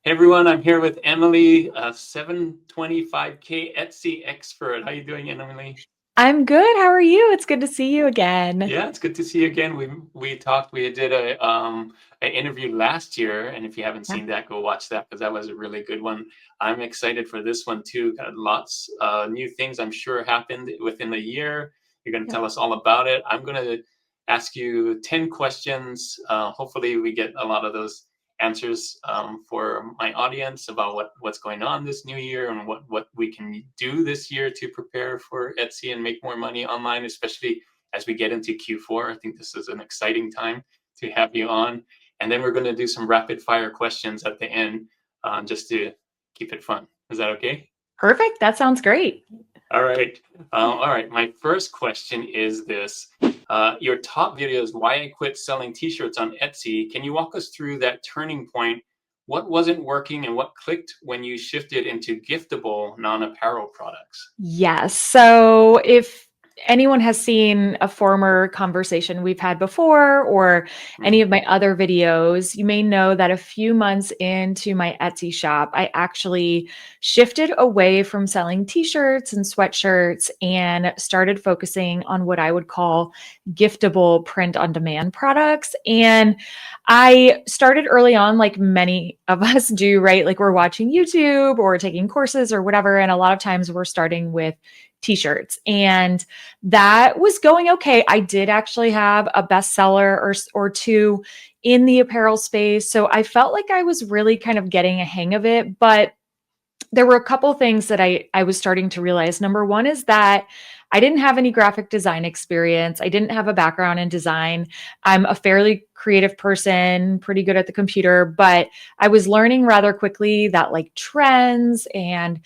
Hey everyone, I'm here with Emily, 725K Etsy expert. How you doing, Emily? I'm good. How are you? It's good to see you again. Yeah, it's good to see you again. We talked. We did an interview last year, and if you haven't Yeah. seen that, go watch that because that was a really good one. I'm excited for this one too. Got lots new things I'm sure happened within the year. You're going to Yep. tell us all about it. I'm going to ask you 10 questions. Hopefully, we get a lot of those answers for my audience about what's going on this new year and what we can do this year to prepare for Etsy and make more money online, especially as we get into Q4. I think this is an exciting time to have you on. And then we're going to do some rapid fire questions at the end just to keep it fun. Is that okay? Perfect. That sounds great. All right. All right. My first question is this. Your top video is why I quit selling t-shirts on Etsy. Can you walk us through that turning point? What wasn't working and what clicked when you shifted into giftable non-apparel products? Yes. So if anyone has seen a former conversation we've had before or any Mhm. of my other videos, you may know that a few months into my Etsy shop, I actually shifted away from selling t-shirts and sweatshirts and started focusing on what I would call giftable print on demand products. And I started early on, like many of us do, right? Like we're watching YouTube or taking courses or whatever. And a lot of times we're starting with t-shirts. And that was going okay. I did actually have a bestseller or two in the apparel space. So I felt like I was really kind of getting a hang of it. But there were a couple things that I was starting to realize. Number one is that I didn't have any graphic design experience. I didn't have a background in design. I'm a fairly creative person, pretty good at the computer, but I was learning rather quickly that like trends and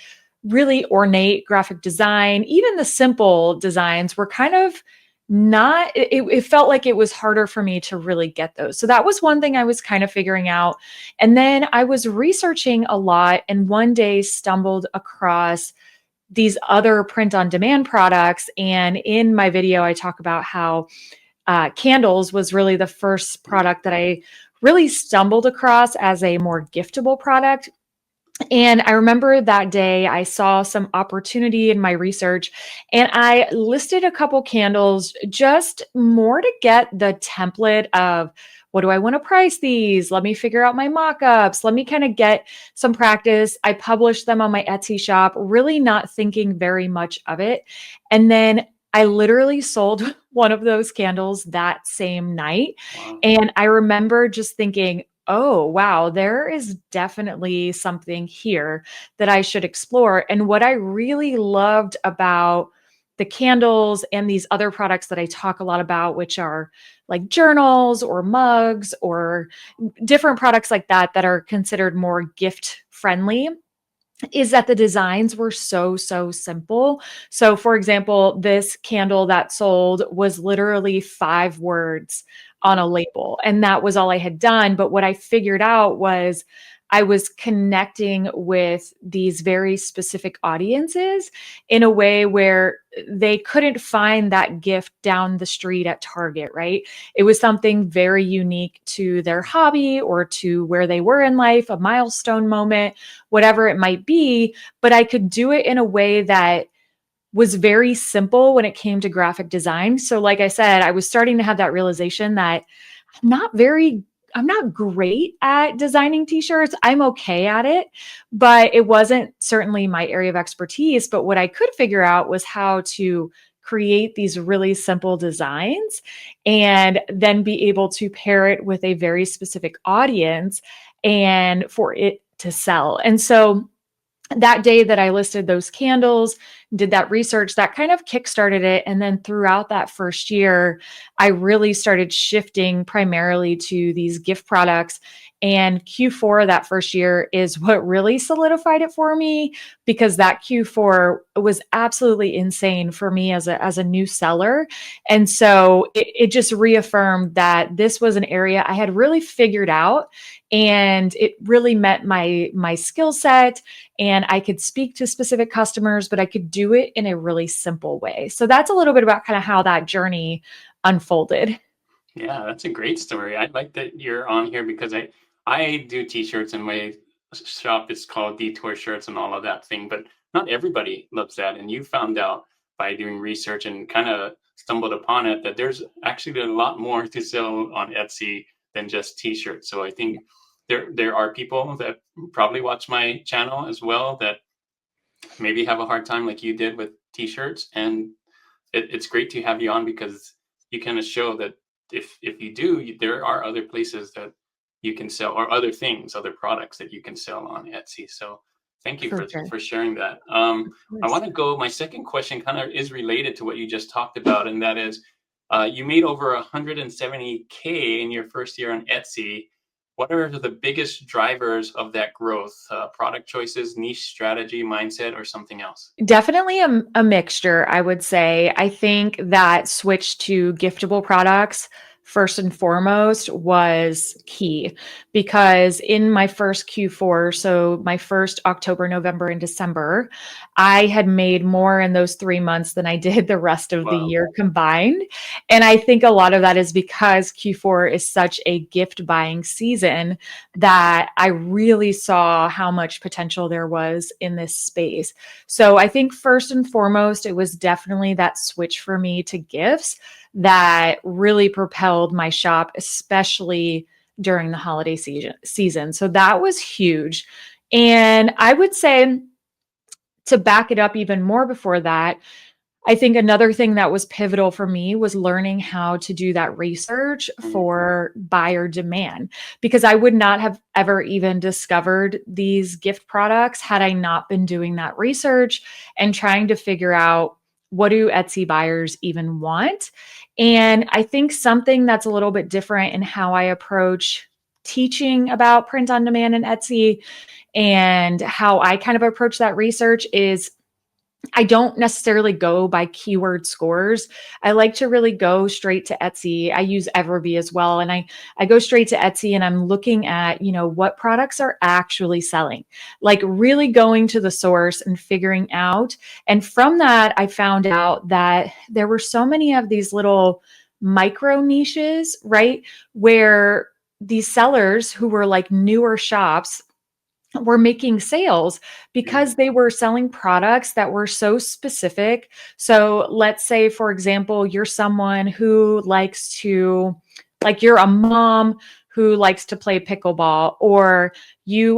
really ornate graphic design, even the simple designs were kind of not it felt like it was harder for me to really get those. So that was one thing I was kind of figuring out. And then I was researching a lot and one day stumbled across these other print on demand products. And in my video, I talk about how candles was really the first product that I really stumbled across as a more giftable product. And I remember that day I saw some opportunity in my research and I listed a couple candles just more to get the template of what do I want to price these? Let me figure out my mock-ups. Let me kind of get some practice. I published them on my Etsy shop, really not thinking very much of it. And then I literally sold one of those candles that same night. Wow. And I remember just thinking, oh, wow, there is definitely something here that I should explore. And what I really loved about the candles and these other products that I talk a lot about, which are like journals or mugs or different products like that, that are considered more gift friendly, is that the designs were so simple. So for example, this candle that sold was literally 5 words on a label and that was all I had done. But what I figured out was I was connecting with these very specific audiences in a way where they couldn't find that gift down the street at Target, right? It was something very unique to their hobby or to where they were in life, a milestone moment, whatever it might be, but I could do it in a way that was very simple when it came to graphic design. So like I said, I was starting to have that realization that I'm not very I'm not great at designing t-shirts. I'm okay at it, but it wasn't certainly my area of expertise, but what I could figure out was how to create these really simple designs and then be able to pair it with a very specific audience and for it to sell. And so that day that I listed those candles, did that research, that kind of kickstarted it. And then throughout that first year, I really started shifting primarily to these gift products. And Q4 that first year is what really solidified it for me because that Q4 was absolutely insane for me as a new seller. And so it just reaffirmed that this was an area I had really figured out and it really met my skill set and I could speak to specific customers, but I could do it in a really simple way. So that's a little bit about kind of how that journey unfolded. Yeah, that's a great story. I like that you're on here because I do t-shirts and my shop is called Detour Shirts and all of that thing, but not everybody loves that. And you found out by doing research and kind of stumbled upon it that there's actually a lot more to sell on Etsy than just t-shirts. So I think there are people that probably watch my channel as well that maybe have a hard time like you did with t-shirts, and it's great to have you on because you kind of show that if you do, there are other places that you can sell, or other things, other products that you can sell on Etsy. So thank you For sure. for sharing that. Of I course. want to go. My second question kind of is related to what you just talked about, and that is, you made over 170K in your first year on Etsy. What are the biggest drivers of that growth? Product choices, niche strategy, mindset, or something else? Definitely a mixture, I would say. I think that switch to giftable products first and foremost was key because in my first Q4, so my first October, November, and December, I had made more in those 3 months than I did the rest of the Wow. year combined. And I think a lot of that is because Q4 is such a gift buying season that I really saw how much potential there was in this space. So I think first and foremost, it was definitely that switch for me to gifts that really propelled my shop, especially during the holiday season. So that was huge. And I would say to back it up even more before that, I think another thing that was pivotal for me was learning how to do that research Mhm. for buyer demand because I would not have ever even discovered these gift products had I not been doing that research and trying to figure out what do Etsy buyers even want. And I think something that's a little bit different in how I approach teaching about print on demand and Etsy and how I kind of approach that research is I don't necessarily go by keyword scores. I like to really go straight to Etsy. I use Everbee as well. And I go straight to Etsy and I'm looking at, what products are actually selling, like really going to the source and figuring out. And from that, I found out that there were so many of these little micro niches, right? Where these sellers who were like newer shops were making sales because they were selling products that were so specific. So let's say, for example, you're someone who likes to, like, you're a mom who likes to play pickleball, or you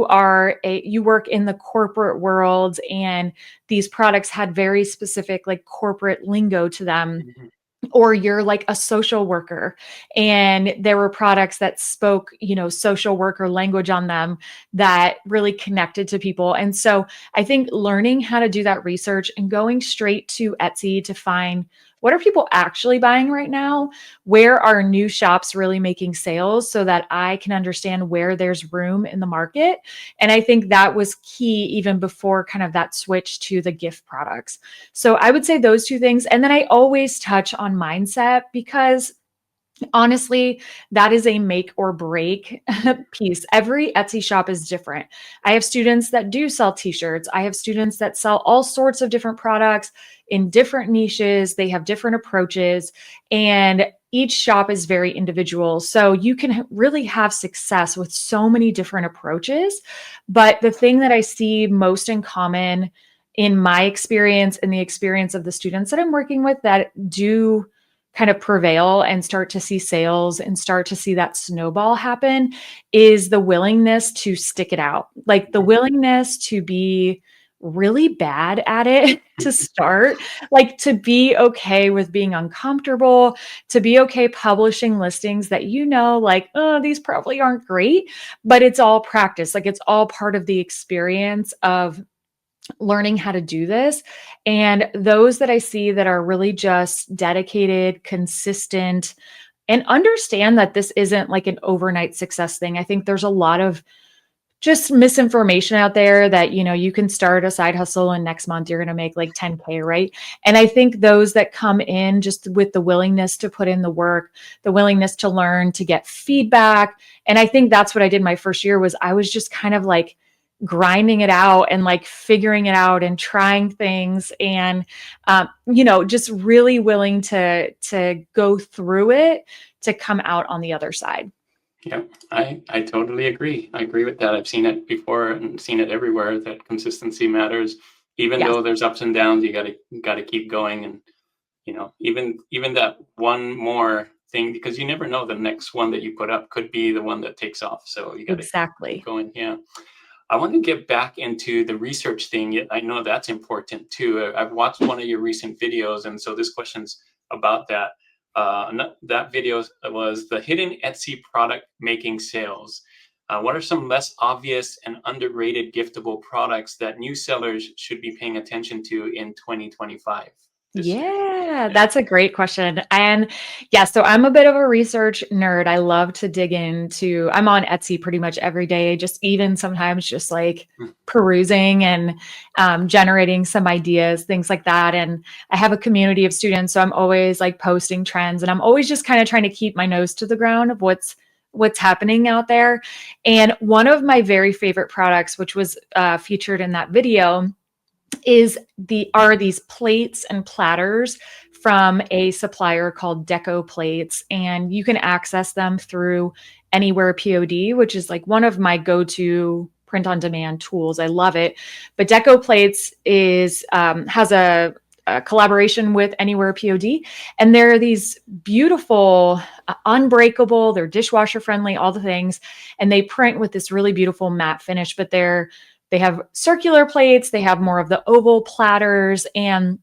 work in the corporate world and these products had very specific like corporate lingo to them, Mhm. or you're like a social worker and there were products that spoke, social worker language on them that really connected to people. And so I think learning how to do that research and going straight to Etsy to find what are people actually buying right now? Where are new shops really making sales so that I can understand where there's room in the market? And I think that was key even before kind of that switch to the gift products. So I would say those two things. And then I always touch on mindset because honestly, that is a make or break piece. Every Etsy shop is different. I have students that do sell t-shirts. I have students that sell all sorts of different products in different niches. They have different approaches and each shop is very individual. So you can really have success with so many different approaches. But the thing that I see most in common in my experience and the experience of the students that I'm working with that do kind of prevail and start to see sales and start to see that snowball happen is the willingness to stick it out. Like the willingness to be really bad at it to start, like to be okay with being uncomfortable, to be okay publishing listings that like, oh, these probably aren't great, but it's all practice. Like it's all part of the experience of learning how to do this. And those that I see that are really just dedicated, consistent, and understand that this isn't like an overnight success thing. I think there's a lot of just misinformation out there that, you can start a side hustle and next month you're going to make like 10K, right? And I think those that come in just with the willingness to put in the work, the willingness to learn, to get feedback. And I think that's what I did my first year was I was just kind of like grinding it out and like figuring it out and trying things and just really willing to go through it to come out on the other side. Yeah, I totally agree. I agree with that. I've seen it before and seen it everywhere that consistency matters. Even Yes, though there's ups and downs, you gotta keep going, and even that one more thing, because you never know, the next one that you put up could be the one that takes off. So you gotta keep exactly. going. Yeah. I want to get back into the research thing. I know that's important too. I've watched one of your recent videos, and so this question's about that. That video was the hidden Etsy product making sales. What are some less obvious and underrated giftable products that new sellers should be paying attention to in 2025 this year? Yeah, Yeah. that's a great question. And yeah, so I'm a bit of a research nerd. I love to dig into, I'm on Etsy pretty much every day, just even sometimes just like Mm, perusing and generating some ideas, things like that. And I have a community of students, so I'm always like posting trends, and I'm always just kind of trying to keep my nose to the ground of what's happening out there. And one of my very favorite products, which was featured in that video, are these plates and platters from a supplier called Deco Plates, and you can access them through Anywhere POD, which is like one of my go-to print on demand tools. I love it. But Deco Plates is has a collaboration with Anywhere POD, and they're these beautiful, unbreakable. They're dishwasher friendly, all the things, and they print with this really beautiful matte finish. But they have circular plates, they have more of the oval platters, and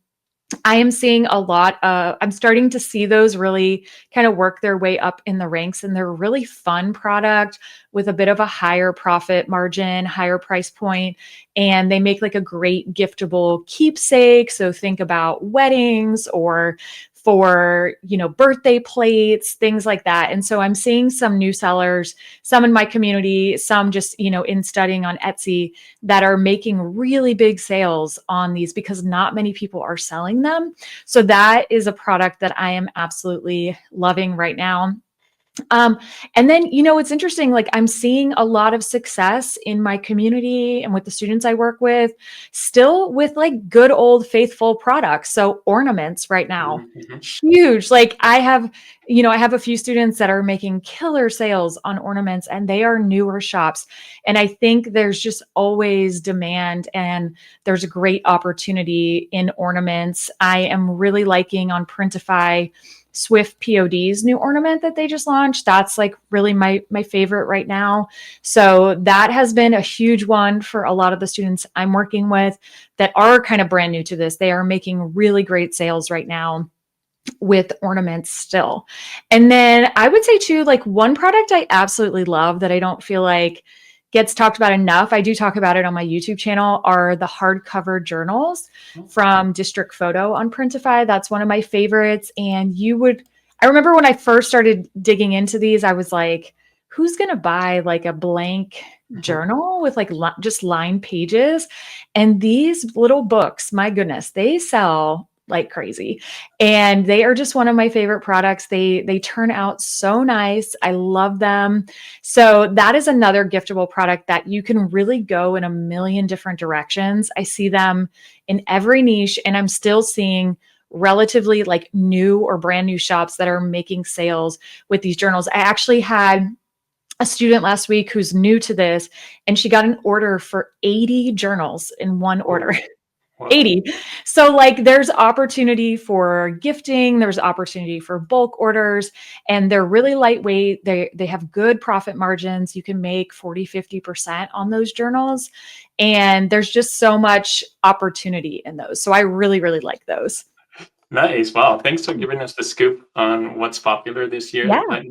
I am seeing a lot of, I'm starting to see those really kind of work their way up in the ranks, and they're a really fun product with a bit of a higher profit margin, higher price point, and they make like a great giftable keepsake. So think about weddings or for, birthday plates, things like that. And so I'm seeing some new sellers, some in my community, some just, in studying on Etsy, that are making really big sales on these because not many people are selling them. So that is a product that I am absolutely loving right now. Um, and then, it's interesting, like I'm seeing a lot of success in my community and with the students I work with, still with like good old faithful products. So ornaments right now, mhm. huge. Like I have a few students that are making killer sales on ornaments, and they are newer shops. And I think there's just always demand, and there's a great opportunity in ornaments. I am really liking on Printify Swift POD's new ornament that they just launched. That's like really my favorite right now. So that has been a huge one for a lot of the students I'm working with that are kind of brand new to this. They are making really great sales right now with ornaments still. And then I would say too, like one product I absolutely love that I don't feel like gets talked about enough. I do talk about it on my YouTube channel, are the hardcover journals from District Photo on Printify. That's one of my favorites. And I remember when I first started digging into these, I was like, who's going to buy like a blank Mhm. journal with like just lined pages? And these little books, my goodness, they sell like crazy. And they are just one of my favorite products. They turn out so nice. I love them. So that is another giftable product that you can really go in a million different directions. I see them in every niche, and I'm still seeing relatively like new or brand new shops that are making sales with these journals. I actually had a student last week who's new to this, and she got an order for 80 journals in one order. Oh, wow. 80. So like there's opportunity for gifting, there's opportunity for bulk orders, and they're really lightweight. They have good profit margins. You can make 40-50% on those journals. And there's just so much opportunity in those. So I really, really like those. Nice. Wow. Thanks for giving us the scoop on what's popular this year. Yeah.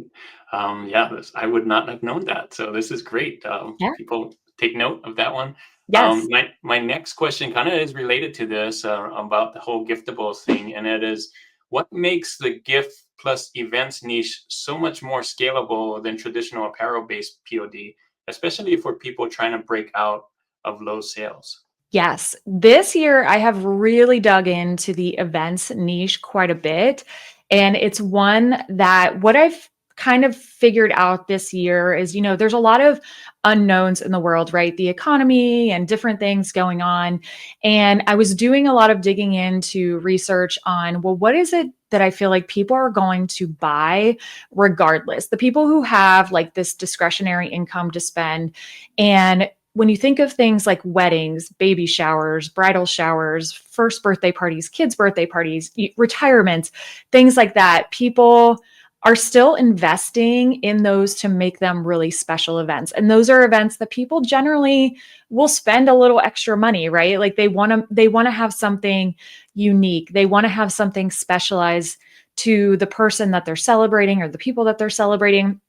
Yeah, I would not have known that. So this is great. Yeah. People take note of that one. Yes. My next question kind of is related to this about the whole giftables thing, and it is, what makes the gift plus events niche so much more scalable than traditional apparel-based POD, especially for people trying to break out of low sales? Yes. This year, I have really dug into the events niche quite a bit. And it's one that what I've kind of figured out this year is, there's a lot of unknowns in the world, right? The economy and different things going on. And I was doing a lot of digging into research on, well, what is it that I feel like people are going to buy regardless? The people who have like this discretionary income to spend. And when you think of things like weddings, baby showers, bridal showers, first birthday parties, kids' birthday parties, retirements, things like that, people are still investing in those to make them really special events. And those are events that people generally will spend a little extra money, right? Like they want to have something unique. They want to have something specialized to the person that they're celebrating or the people that they're celebrating.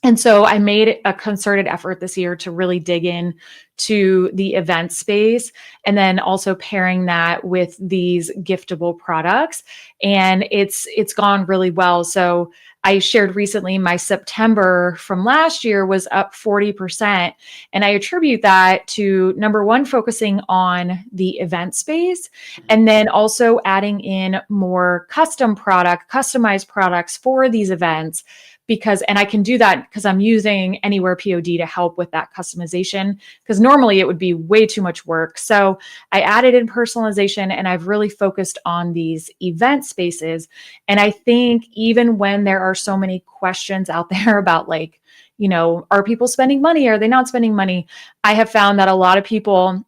And so I made a concerted effort this year to really dig in to the event space and then also pairing that with these giftable products. And it's gone really well. So I shared recently my September from last year was up 40%. And I attribute that to number one, focusing on the event space, and then also adding in more customized products for these events and I can do that because I'm using Anywhere POD to help with that customization, because normally it would be way too much work. So I added in personalization and I've really focused on these event spaces. And I think even when there are so many questions out there about like, are people spending money? Are they not spending money? I have found that a lot of people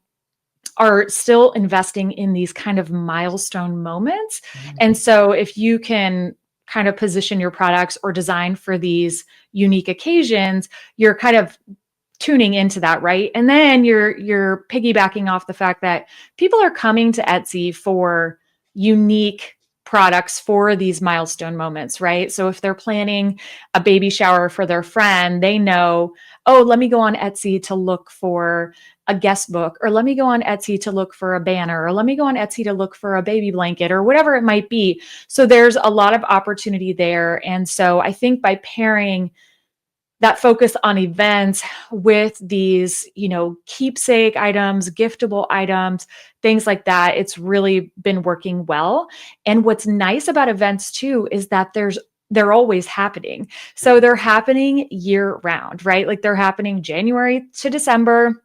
are still investing in these kind of milestone moments. And so if you can kind of position your products or design for these unique occasions, you're kind of tuning into that, right? And then you're piggybacking off the fact that people are coming to Etsy for unique products for these milestone moments, right? So if they're planning a baby shower for their friend, they know, oh, let me go on Etsy to look for a guest book, or let me go on Etsy to look for a banner, or let me go on Etsy to look for a baby blanket, or whatever it might be. So there's a lot of opportunity there. And so I think by pairing that focus on events with these, keepsake items, giftable items, things like that, it's really been working well. And what's nice about events too is that they're always happening. So they're happening year round, right? Like they're happening January to December.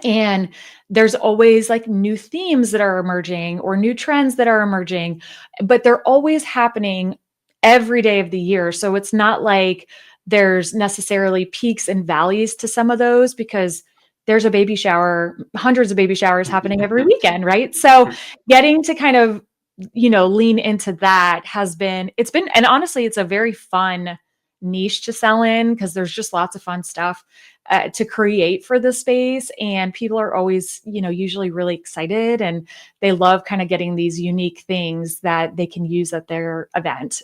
And there's always like new themes that are emerging or new trends that are emerging, but they're always happening every day of the year. So it's not like there's necessarily peaks and valleys to some of those, because there's a baby shower, hundreds of baby showers happening every weekend, right? So getting to kind of, lean into that and honestly, it's a very fun niche to sell in, because there's just lots of fun stuff to create for the space. And people are always, usually really excited, and they love kind of getting these unique things that they can use at their event.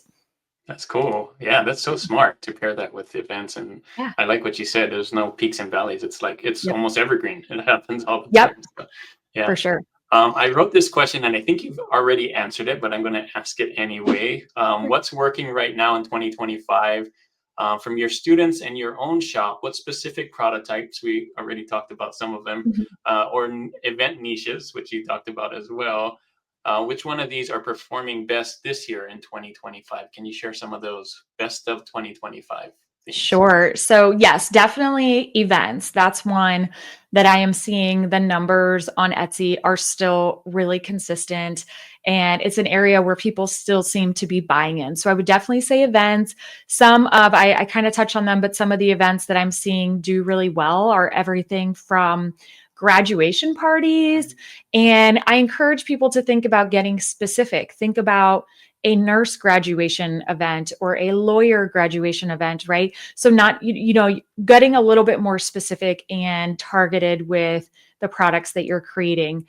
That's cool. Yeah, that's so smart to pair that with events. And Yeah. I like what you said. There's no peaks and valleys. It's like it's Yep. almost evergreen. It happens all the Yep. time. So, yeah. For sure. I wrote this question, and I think you've already answered it, but I'm going to ask it anyway. Sure. What's working right now in 2025 from your students and your own shop? What specific prototypes? We already talked about some of them, Mhm. or event niches, which you talked about as well. Which one of these are performing best this year in 2025? Can you share some of those best of 2025 themes? Sure. So, yes, definitely events. That's one that I am seeing the numbers on Etsy are still really consistent. And it's an area where people still seem to be buying in. So, I would definitely say events. I kind of touched on them, but some of the events that I'm seeing do really well are everything from graduation parties. And I encourage people to think about getting specific. Think about a nurse graduation event or a lawyer graduation event, right? So not, getting a little bit more specific and targeted with the products that you're creating.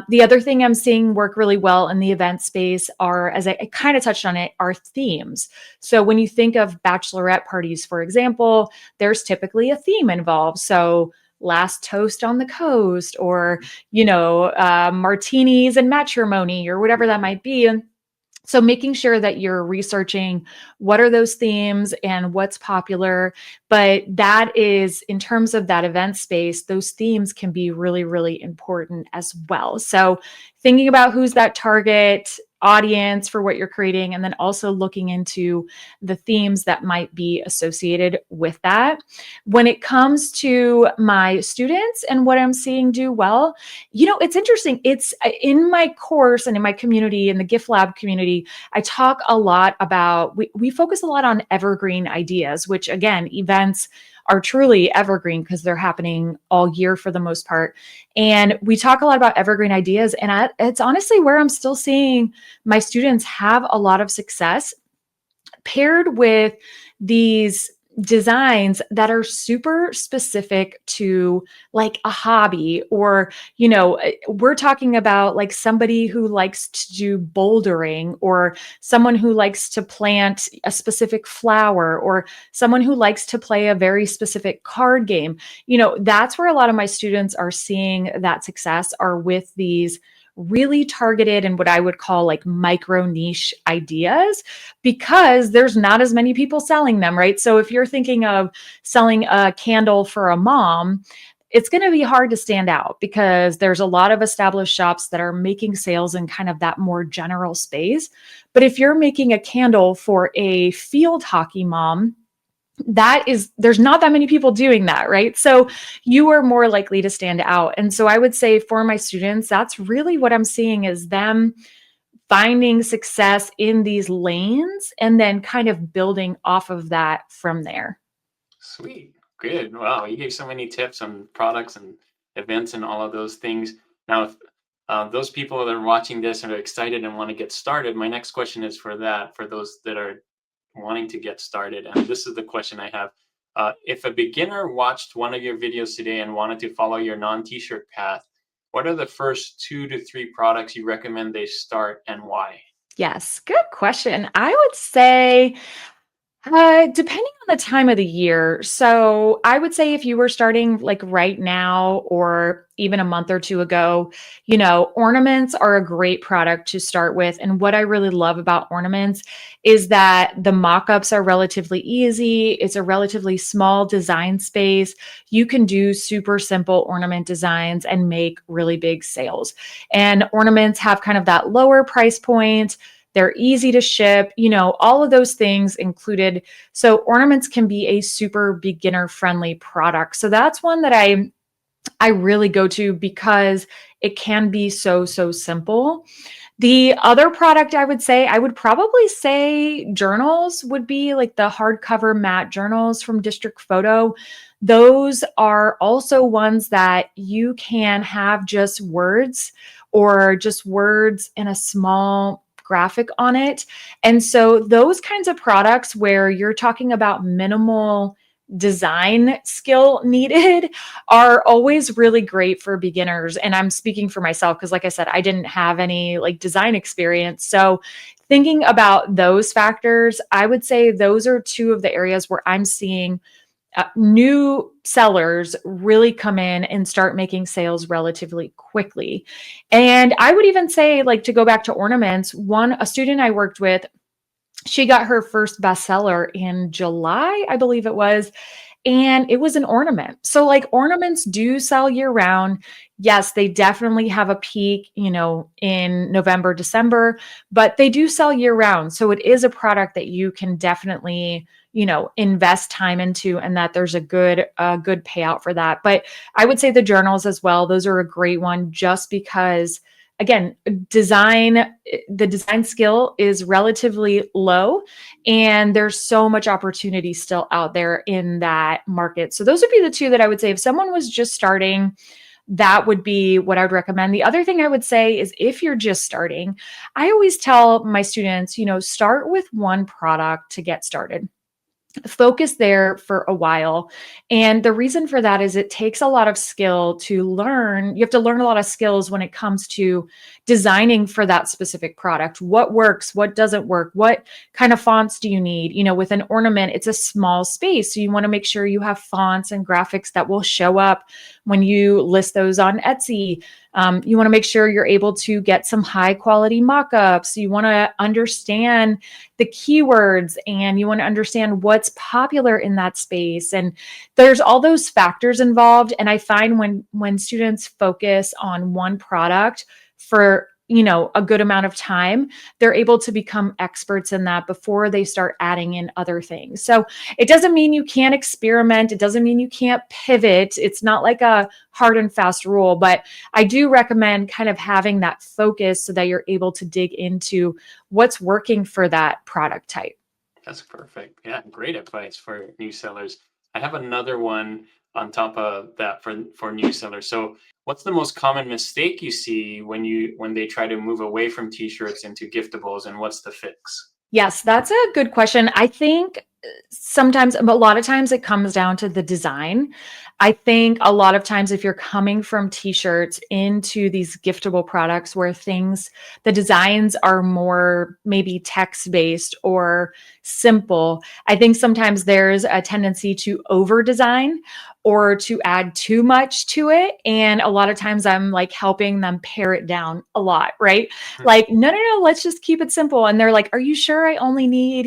The other thing I'm seeing work really well in the event space are, as I kind of touched on it, are themes. So when you think of bachelorette parties, for example, there's typically a theme involved. So last toast on the coast, or, martinis and matrimony, or whatever that might be. So making sure that you're researching what are those themes and what's popular. But that is, in terms of that event space, those themes can be really, really important as well. So thinking about who's that target audience for what you're creating, and then also looking into the themes that might be associated with that. When it comes to my students and what I'm seeing do well, it's interesting. It's in my course and in my community, in the Gift Lab community, I talk a lot about, we focus a lot on evergreen ideas, which again, events are truly evergreen because they're happening all year for the most part. And we talk a lot about evergreen ideas. And it's honestly where I'm still seeing my students have a lot of success paired with these designs that are super specific to like a hobby, or we're talking about like somebody who likes to do bouldering, or someone who likes to plant a specific flower, or someone who likes to play a very specific card game. That's where a lot of my students are seeing that success, are with these really targeted and what I would call like micro niche ideas, because there's not as many people selling them, right? So if you're thinking of selling a candle for a mom, it's going to be hard to stand out because there's a lot of established shops that are making sales in kind of that more general space. But if you're making a candle for a field hockey mom, there's not that many people doing that, right? So you are more likely to stand out. And so I would say for my students, that's really what I'm seeing, is them finding success in these lanes and then kind of building off of that from there. Sweet. Good. Wow. You gave so many tips on products and events and all of those things. Now, if those people that are watching this are excited and want to get started, my next question is for that, for those that are wanting to get started. And this is the question I have. If a beginner watched one of your videos today and wanted to follow your non-t-shirt path, what are the first 2 to 3 products you recommend they start and why? Yes, good question. I would say depending on the time of the year. So I would say if you were starting like right now or even a month or two ago, ornaments are a great product to start with. And what I really love about ornaments is that the mock-ups are relatively easy. It's a relatively small design space. You can do super simple ornament designs and make really big sales. And ornaments have kind of that lower price point. They're easy to ship, all of those things included. So ornaments can be a super beginner friendly product. So that's one that I really go to because it can be so, so simple. The other product I would probably say journals would be like the hardcover matte journals from District Photo. Those are also ones that you can have just words, or just words in a small graphic on it. And so those kinds of products where you're talking about minimal design skill needed are always really great for beginners. And I'm speaking for myself because, like I said, I didn't have any like design experience. So thinking about those factors, I would say those are two of the areas where I'm seeing new sellers really come in and start making sales relatively quickly. And I would even say, like, to go back to ornaments, a student I worked with, she got her first bestseller in July, I believe it was, and it was an ornament. So like ornaments do sell year round. Yes, they definitely have a peak, in November, December, but they do sell year round. So it is a product that you can definitely, invest time into, and that there's a good payout for that. But I would say the journals as well. Those are a great one just because, again, the design skill is relatively low, and there's so much opportunity still out there in that market. So those would be the two that I would say if someone was just starting, that would be what I would recommend. The other thing I would say is if you're just starting, I always tell my students, start with one product to get started. Focus there for a while. And the reason for that is it takes a lot of skill to learn. You have to learn a lot of skills when it comes to designing for that specific product. What works, what doesn't work, what kind of fonts do you need? With an ornament, it's a small space. So you want to make sure you have fonts and graphics that will show up when you list those on Etsy. You want to make sure you're able to get some high quality mock-ups. You want to understand the keywords, and you want to understand what's popular in that space. And there's all those factors involved. And I find when students focus on one product for a good amount of time, they're able to become experts in that before they start adding in other things. So it doesn't mean you can't experiment. It doesn't mean you can't pivot. It's not like a hard and fast rule, but I do recommend kind of having that focus so that you're able to dig into what's working for that product type. That's perfect. Yeah, great advice for new sellers. I have another one on top of that for new sellers. So, what's the most common mistake you see when they try to move away from t-shirts into giftables, and what's the fix? Yes, that's a good question. I think sometimes, a lot of times it comes down to the design. I think a lot of times if you're coming from t-shirts into these giftable products where the designs are more maybe text-based or simple, I think sometimes there's a tendency to over design or to add too much to it. And a lot of times I'm like helping them pare it down a lot, right? Hmm. Like, no, no, no, let's just keep it simple. And they're like, are you sure I only need,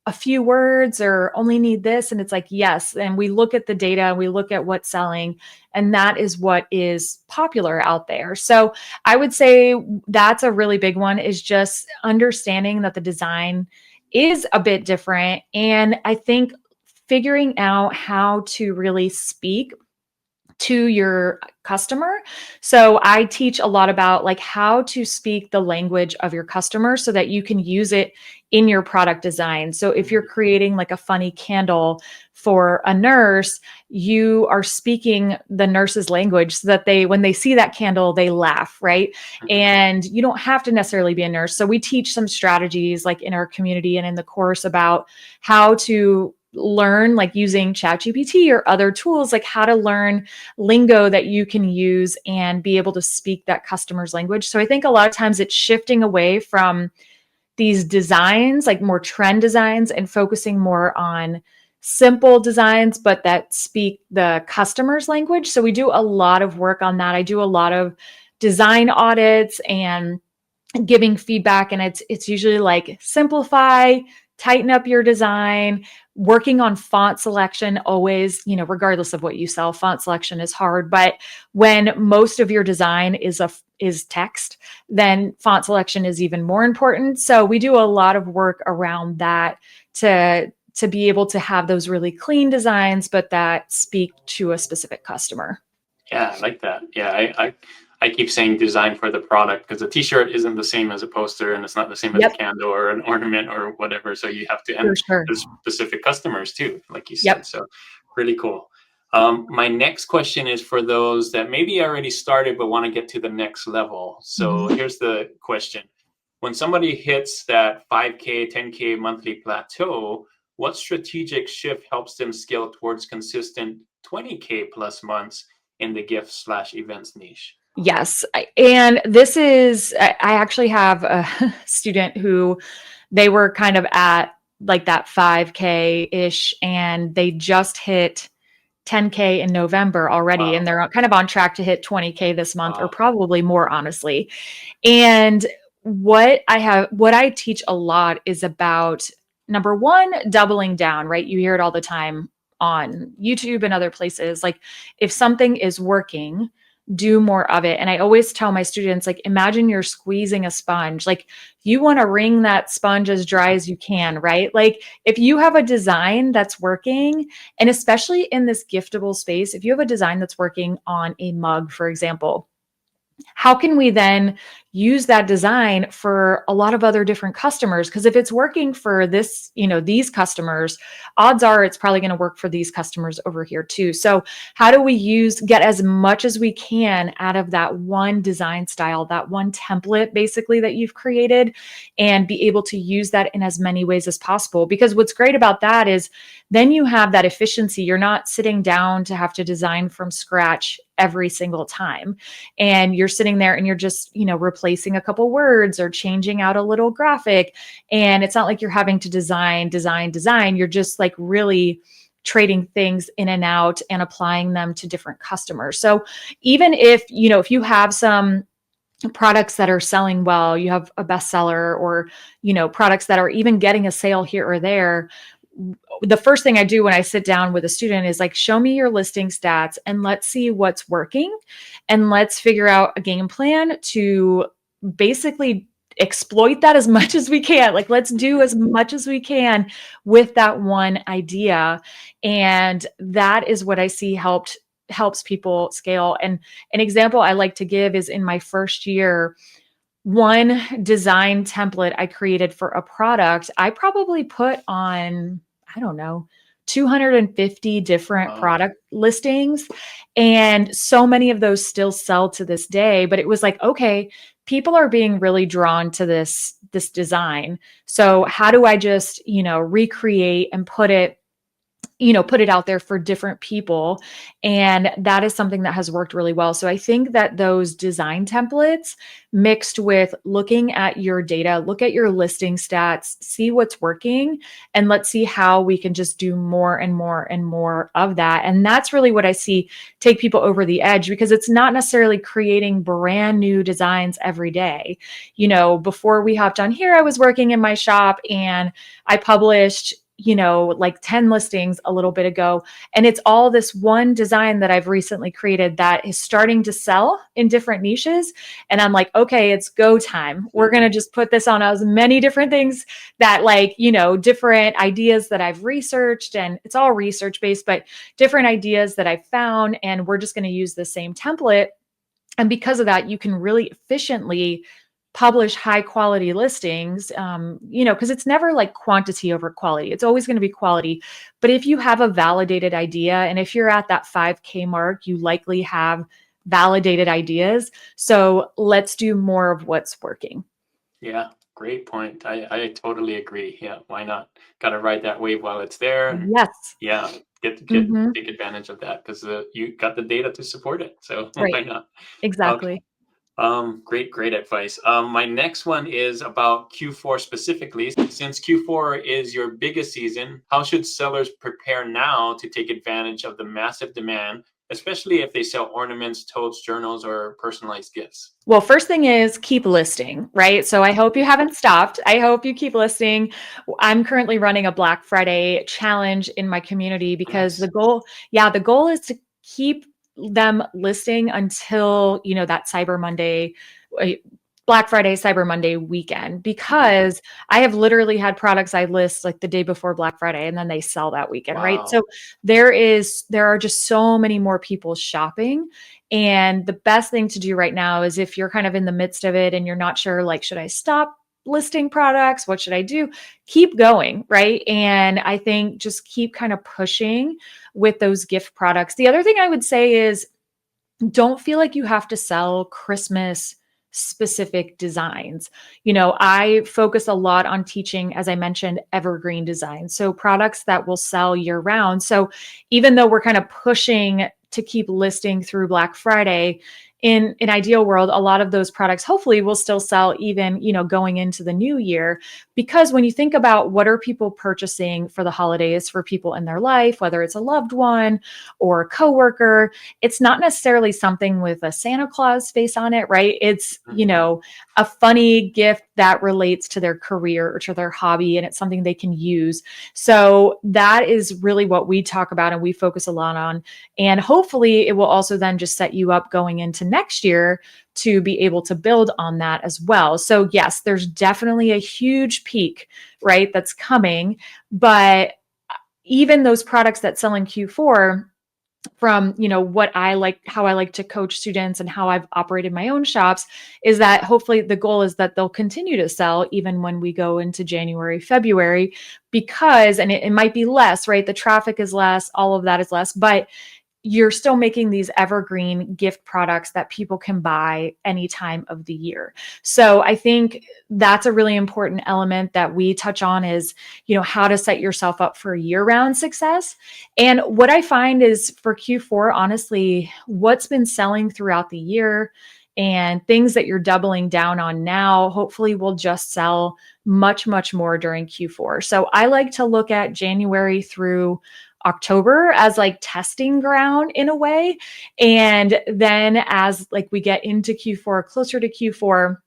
a few words or only need this? And it's like, yes. And we look at the data, we look at what's selling, and that is what is popular out there. So I would say that's a really big one, is just understanding that the design is a bit different. And I think figuring out how to really speak to your customer. So I teach a lot about like how to speak the language of your customer so that you can use it in your product design. So if you're creating like a funny candle for a nurse, you are speaking the nurse's language so that when they see that candle, they laugh, right? Mhm. And you don't have to necessarily be a nurse. So we teach some strategies like in our community and in the course about how to learn, like using ChatGPT or other tools, like how to learn lingo that you can use and be able to speak that customer's language. So I think a lot of times it's shifting away from these designs, like more trend designs, and focusing more on simple designs, but that speak the customer's language. So we do a lot of work on that. I do a lot of design audits and giving feedback, and it's usually like simplify, tighten up your design, working on font selection always, regardless of what you sell, font selection is hard, but when most of your design is text, then font selection is even more important. So we do a lot of work around that to be able to have those really clean designs but that speak to a specific customer. Yeah, I like that. Yeah, I keep saying design for the product because a t-shirt isn't the same as a poster, and it's not the same as a Yep, candle or an ornament or whatever. So you have to, for and sure. there's specific customers too, like you said. Yep. So really cool. My next question is for those that maybe already started but want to get to the next level. So Mhm. here's the question. When somebody hits that 5K, 10K monthly plateau, what strategic shift helps them scale towards consistent 20K plus months in the gift slash events niche? Yes. And this is, I actually have a student who they were kind of at like that 5K ish, and they just hit 10K in November already. And Wow. they're kind of on track to hit 20K this month, or Wow. probably more, honestly. And what I teach a lot is about, number one, doubling down, right? You hear it all the time on YouTube and other places. Like, if something is working, do more of it. And I always tell my students, like, imagine you're squeezing a sponge. Like, you want to wring that sponge as dry as you can, right? Like, if you have a design that's working, and especially in this giftable space, if you have a design that's working on a mug, for example, how can we then use that design for a lot of other different customers? Because if it's working for these customers, odds are it's probably going to work for these customers over here too. So how do we get as much as we can out of that one design style, that one template basically that you've created, and be able to use that in as many ways as possible? Because what's great about that is then you have that efficiency. You're not sitting down to have to design from scratch every single time, and you're sitting there and you're just replacing a couple words or changing out a little graphic, and it's not like you're having to design. You're just like really trading things in and out and applying them to different customers. So even if you have some products that are selling well, you have a bestseller, or products that are even getting a sale here or there, the first thing I do when I sit down with a student is like, show me your listing stats and let's see what's working, and let's figure out a game plan to basically exploit that as much as we can. Like, let's do as much as we can with that one idea. And that is what I see helps people scale. And an example I like to give is in my first year, one design template I created for a product, I probably put on, I don't know, 250 different Wow. product listings. And so many of those still sell to this day. But it was like, okay, people are being really drawn to this design. So how do I just, recreate and put it out there for different people. And that is something that has worked really well. So I think that those design templates mixed with looking at your data, look at your listing stats, see what's working, and let's see how we can just do more and more and more of that. And that's really what I see take people over the edge, because it's not necessarily creating brand new designs every day. Before we hopped on here, I was working in my shop and I published like 10 listings a little bit ago. And it's all this one design that I've recently created that is starting to sell in different niches. And I'm like, okay, it's go time. We're going to just put this on as many different things that different ideas that I've researched, and it's all research based, but different ideas that I've found. And we're just going to use the same template. And because of that, you can really efficiently publish high quality listings, because it's never like quantity over quality. It's always going to be quality. But if you have a validated idea, and if you're at that 5K mark, you likely have validated ideas. So let's do more of what's working. Yeah, great point. I totally agree. Yeah, why not? Got to ride that wave while it's there, and Yes. yeah, get Hmm. take advantage of that because you got the data to support it. So Right. why not? Okay. Exactly. Great advice. My next one is about Q4 specifically. Since Q4 is your biggest season, how should sellers prepare now to take advantage of the massive demand, especially if they sell ornaments, totes, journals, or personalized gifts? Well, first thing is keep listing, right? So I hope you haven't stopped. I hope you keep listing. I'm currently running a Black Friday challenge in my community because Nice. the goal is to keep them listing until, that Cyber Monday, uh, Black Friday, Cyber Monday weekend, Mhm. because I have literally had products I list like the day before Black Friday and then they sell that weekend, right? So Wow. there are just so many more people shopping. And the best thing to do right now is if you're kind of in the midst of it and you're not sure, like, should I stop listing products? What should I do? Keep going, right? And I think just keep kind of pushing with those gift products. The other thing I would say is don't feel like you have to sell Christmas specific designs. I focus a lot on teaching, as I mentioned, evergreen design. So products that will sell year round. So even though we're kind of pushing to keep listing through Black Friday, in an ideal world, a lot of those products hopefully will still sell even, going into the new year. Because when you think about what are people purchasing for the holidays for people in their life, whether it's a loved one or a coworker, it's not necessarily something with a Santa Claus face on it, right? It's, Mhm. a funny gift that relates to their career or to their hobby, and it's something they can use. So that is really what we talk about and we focus a lot on. And hopefully it will also then just set you up going into next year to be able to build on that as well. So yes, there's definitely a huge peak, right? That's coming, but even those products that sell in Q4, from what I like, how I like to coach students and how I've operated my own shops, is that hopefully the goal is that they'll continue to sell even when we go into January, February, because and it might be less, right? The traffic is less, all of that is less, but you're still making these evergreen gift products that people can buy any time of the year. So I think that's a really important element that we touch on is, how to set yourself up for year-round success. And what I find is for Q4, honestly, what's been selling throughout the year and things that you're doubling down on now, hopefully will just sell much, much more during Q4. So I like to look at January through October as like testing ground in a way. And then as like we get into Q4, closer to Q4,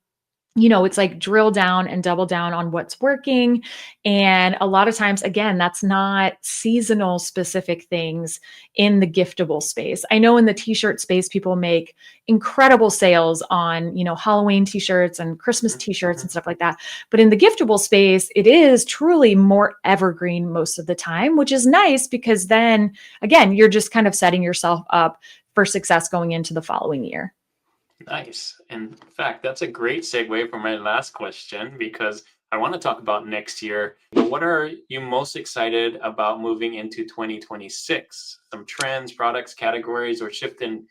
it's like drill down and double down on what's working. And a lot of times, again, that's not seasonal specific things in the giftable space. I know in the t-shirt space, people make incredible sales on, Halloween t-shirts and Christmas t-shirts and Mhm. stuff like that. But in the giftable space, it is truly more evergreen most of the time, which is nice because then again, you're just kind of setting yourself up for success going into the following year. Nice. In fact, that's a great segue for my last question because I want to talk about next year. What are you most excited about moving into 2026? Some trends, products, categories, or shift in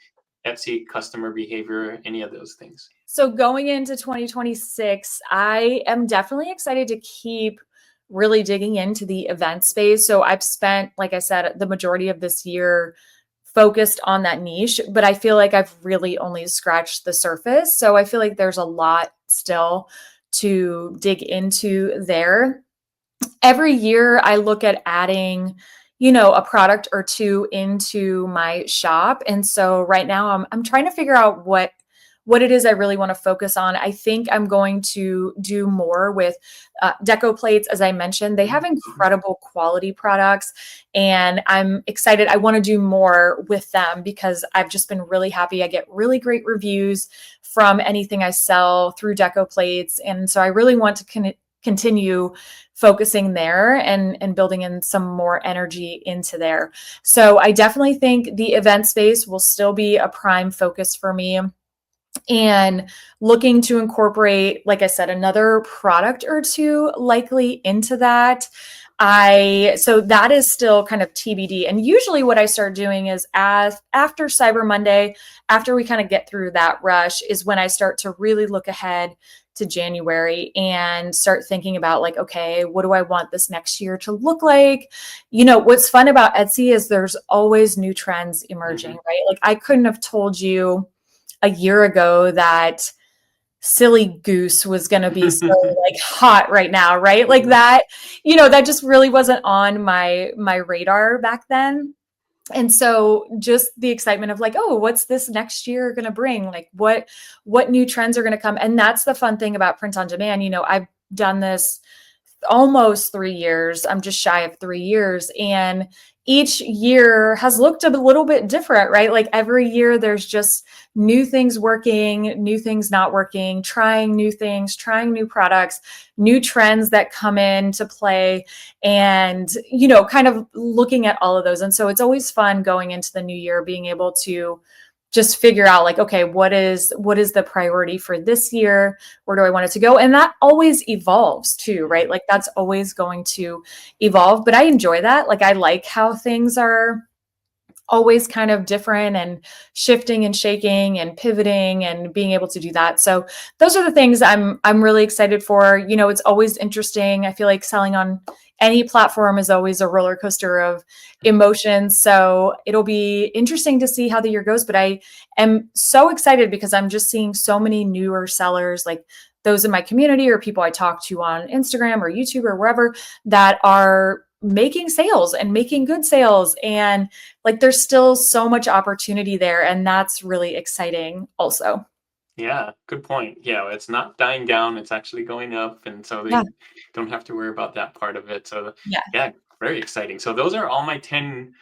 Etsy customer behavior, any of those things? So going into 2026, I am definitely excited to keep really digging into the event space. So I've spent, like I said, the majority of this year focused on that niche, but I feel like I've really only scratched the surface. So I feel like there's a lot still to dig into there. Every year I look at adding, a product or two into my shop. And so right now I'm trying to figure out what it is I really want to focus on. I think I'm going to do more with deco plates. As I mentioned, they have Mhm. incredible quality products, and I'm excited. I want to do more with them because I've just been really happy. I get really great reviews from anything I sell through deco plates. And so I really want to continue focusing there and building in some more energy into there. So I definitely think the event space will still be a prime focus for me, and looking to incorporate, like I said, another product or two likely into that. So that is still kind of TBD. And usually what I start doing is after Cyber Monday, after we kind of get through that rush, is when I start to really look ahead to January and start thinking about, like, okay, what do I want this next year to look like? What's fun about Etsy is there's always new trends emerging, Mhm. right? Like I couldn't have told you a year ago that silly goose was going to be so like hot right now, right? Like Mhm. that, that just really wasn't on my radar back then. And so just the excitement of like, oh, what's this next year going to bring? Like what new trends are going to come? And that's the fun thing about print on demand. I've done this almost 3 years. I'm just shy of 3 years. And each year has looked a little bit different, right? Like every year, there's just new things working, new things not working, trying new things, trying new products, new trends that come into play, and, kind of looking at all of those. And so it's always fun going into the new year, being able to just figure out like, okay, what is the priority for this year? Where do I want it to go? And that always evolves too, right? Mhm. Like that's always going to evolve, but I enjoy that. Like I like how things are always kind of different and shifting and shaking and pivoting and being able to do that. So those are the things I'm really excited for. It's always interesting. I feel like selling on any platform is always a roller coaster of emotions. So it'll be interesting to see how the year goes, but I am so excited because I'm just seeing so many newer sellers, like those in my community or people I talk to on Instagram or YouTube or wherever, that are making sales and making good sales, and like there's still so much opportunity there, and that's really exciting also. Yeah, good point. Yeah, it's not dying down, it's actually going up, and so Yeah. they don't have to worry about that part of it. So, Yeah. yeah, very exciting. So those are all my 10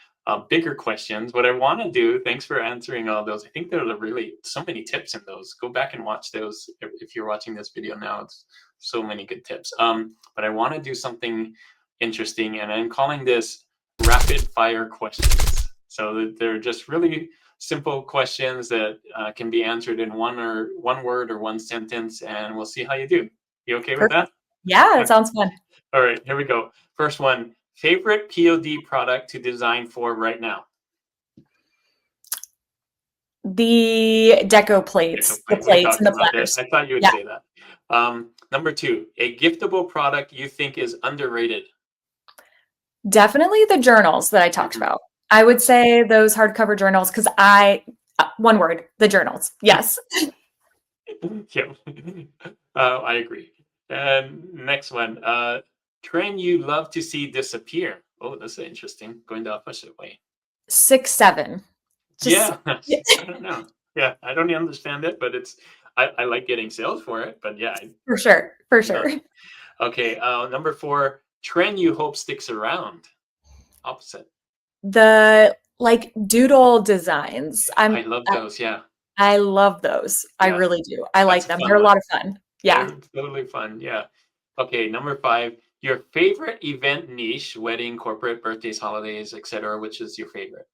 bigger questions. What I want to do, thanks for answering all those. I think there are really so many tips in those. Go back and watch those if you're watching this video now. It's so many good tips. But I want to do something interesting, and I'm calling this rapid fire questions. So they're just really simple questions that can be answered in one word or one sentence, and we'll see how you do. You okay with Perfect. that? Yeah, it sounds fun. All right, here we go. First one: favorite POD product to design for right now? The deco It's plates, the okay. We plates and talked the about it. platters. I thought you would Yeah, say that. Number two: a giftable product you think is underrated. definitely the journals that I talked Mhm. about. I would say those hardcover journals because one word, the journals. Yes. Yeah, I agree. And next one: trend you love to see disappear. Oh, that's interesting. Going the opposite way. 6, 7. Just Yeah, yeah. I don't know. Yeah, I don't understand it, but I like getting sales for it. But yeah, For sure. For no. sure. Okay, number four, trend you hope sticks around. Opposite. The like doodle designs. I love those. Yeah, I love those. I yeah, really do. I like that's a them. fun They're a one. lot of fun. Yeah. They're totally fun. Yeah. Okay, number five, your favorite event niche, wedding, corporate, birthdays, holidays, etc. Which is your favorite?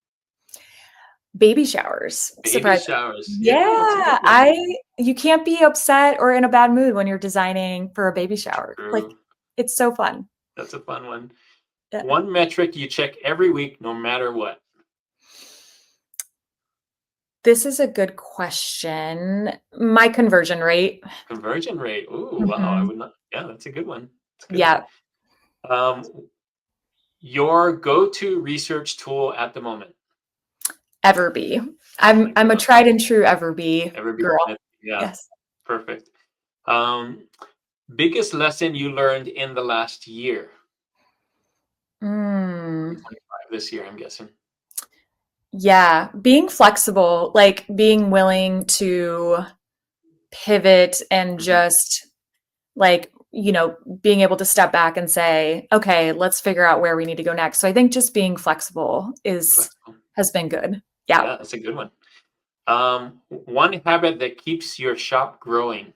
Baby showers, Baby surprisingly. showers. Yeah, that's a good Yeah, one. you can't be upset or in a bad mood when you're designing for a baby shower. Like, True. it's so fun. That's a fun one. Yeah. One metric you check every week, no matter what. This is a good question. My conversion rate. Conversion rate. Ooh, wow. I Mhm. would not. Yeah, that's a good one. It's a good one. Yeah, Um, your go-to research tool at the moment. Everbee. I I'm a love tried and true Everbee every girl. minute. Yeah, Yes. perfect. Um, biggest lesson you learned in the last year? Mm. 2025, this year, I'm guessing. Yeah, being flexible, like being willing to pivot and Mhm. just like, being able to step back and say, okay, let's figure out where we need to go next. So I think just being flexible is Flexible. has been good. Yeah. Yeah, that's a good one. One habit that keeps your shop growing.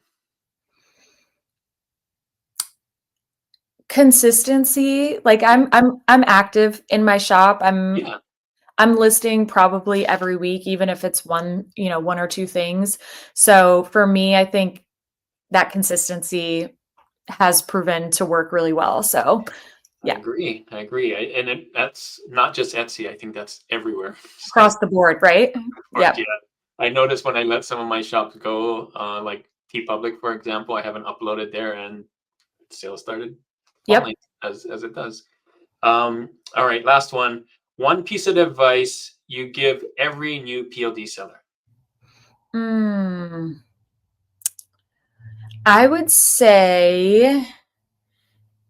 Consistency, like Yeah, I'm active in my shop. yeah, I'm listing probably every week, even if it's one or two things. So for me, I think that consistency has proven to work really well. So I yeah, agree. I agree. That's not just Etsy. I think that's everywhere. So, across the board, right? of course, Yeah. yeah. I noticed when I let some of my shops go, like T Public, for example, I haven't uploaded there, and sales started Yep. falling as it does. All right, last one. One piece of advice you give every new PLD seller. Mm, I would say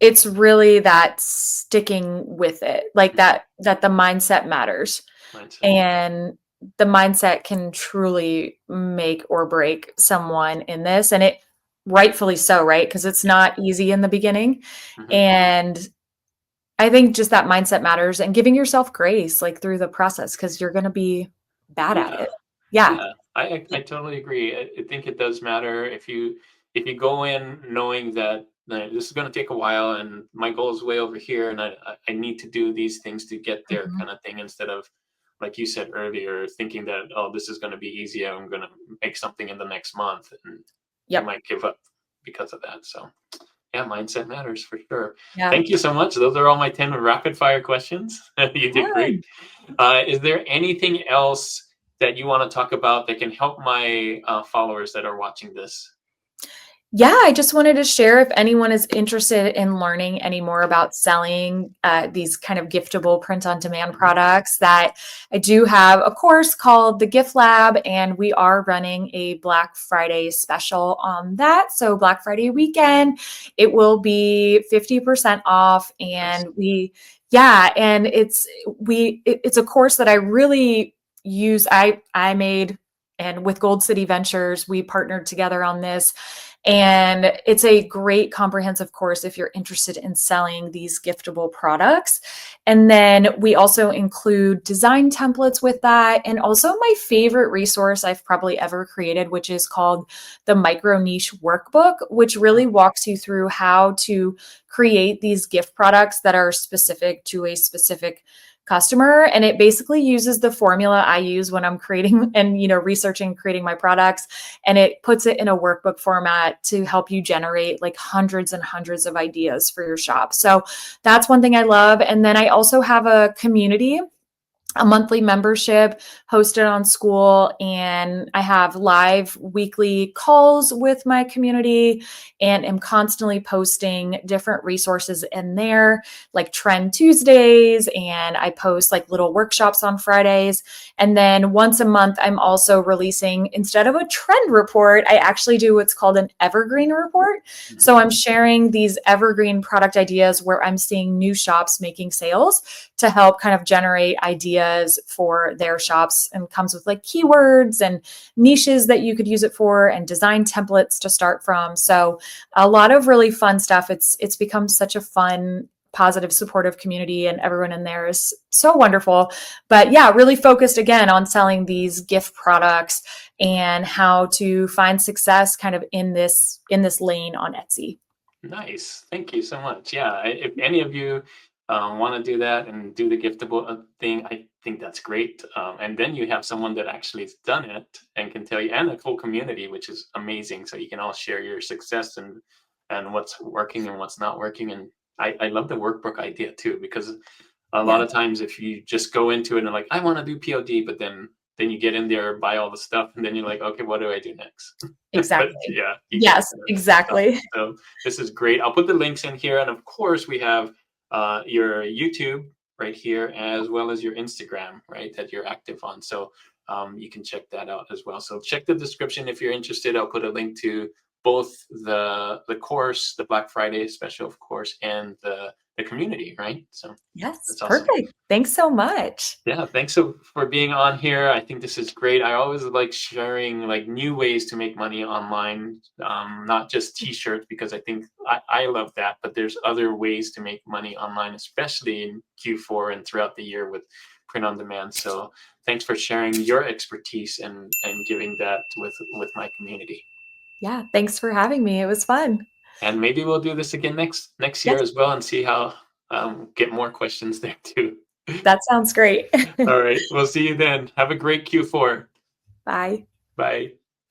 it's really that sticking with it, like Mhm. that the mindset matters. Mindset. And the mindset can truly make or break someone in this, and it rightfully so, right? Because it's not easy in the beginning. Mhm. And I think just that mindset matters and giving yourself grace like through the process because you're gonna be bad at Yeah. it. Yeah. Yeah, I totally agree. I think it does matter if you go in knowing that this is going to take a while and my goal is way over here and I need to do these things to get there Mhm. kind of thing instead of like you said earlier thinking that oh this is going to be easy I'm going to make something in the next month and you Yep. might give up because of that. So yeah, mindset matters for sure. Yeah. Thank you so much. Those are all my 10 rapid fire questions. You did great. Yeah. Is there anything else that you want to talk about that can help my followers that are watching this? Yeah, I just wanted to share if anyone is interested in learning any more about selling these kind of giftable print on demand Mhm. products, that I do have a course called the Gift Lab, and we are running a Black Friday special on that. So, Black Friday weekend, it will be 50% off. Nice. And yeah, and it's a course that I really use. I made, and with Gold City Ventures, we partnered together on this, and it's a great comprehensive course if you're interested in selling these giftable products. And then we also include design templates with that. And also my favorite resource I've probably ever created, which is called the Micro Niche Workbook, which really walks you through how to create these gift products that are specific to a specific customer. And it basically uses the formula I use when I'm creating and researching creating my products, and it puts it in a workbook format to help you generate like hundreds and hundreds of ideas for your shop. So that's one thing I love. And then I also have a community, a monthly membership hosted on School, and I have live weekly calls with my community and am constantly posting different resources in there, like Trend Tuesdays, and I post like little workshops on Fridays. And then once a month I'm also releasing, instead of a trend report, I actually do what's called an evergreen report. Mhm. So I'm sharing these evergreen product ideas where I'm seeing new shops making sales to help kind of generate ideas ideas for their shops, and comes with like keywords and niches that you could use it for and design templates to start from. So a lot of really fun stuff. It's become such a fun, positive, supportive community, and everyone in there is so wonderful. But yeah, really focused again on selling these gift products and how to find success kind of in this lane on Etsy. Nice. Thank you so much. Yeah, if any of you want to do that and do the giftable thing, I think that's great. And then you have someone that actually has done it and can tell you, and a full community, which is amazing. So you can all share your success and what's working and what's not working. And I love the workbook idea too, because a lot Yeah, of times if you just go into it and like, I want to do POD, but then you get in there, buy all the stuff, and then you're like, okay, what do I do next? But exactly. yeah, you get Yes, kind of stuck. exactly. So this is great. I'll put the links in here, and of course we have your YouTube right here, as well as your Instagram, right, that you're active on. So you can check that out as well. So check the description if you're interested. I'll put a link to both the course, the Black Friday special, of course, and the community, right? So Yes, that's awesome. perfect. Thanks so much. Yeah, thanks for being on here. I think this is great. I always like sharing like new ways to make money online, not just t-shirts, because I think I love that, but there's other ways to make money online, especially in Q4 and throughout the year with print on demand. So thanks for sharing your expertise and giving that with my community. Yeah, thanks for having me. It was fun. And maybe we'll do this again next year Yes, as well and see how get more questions there too. that sounds great. All right, we'll see you then. Have a great Q4. Bye. Bye.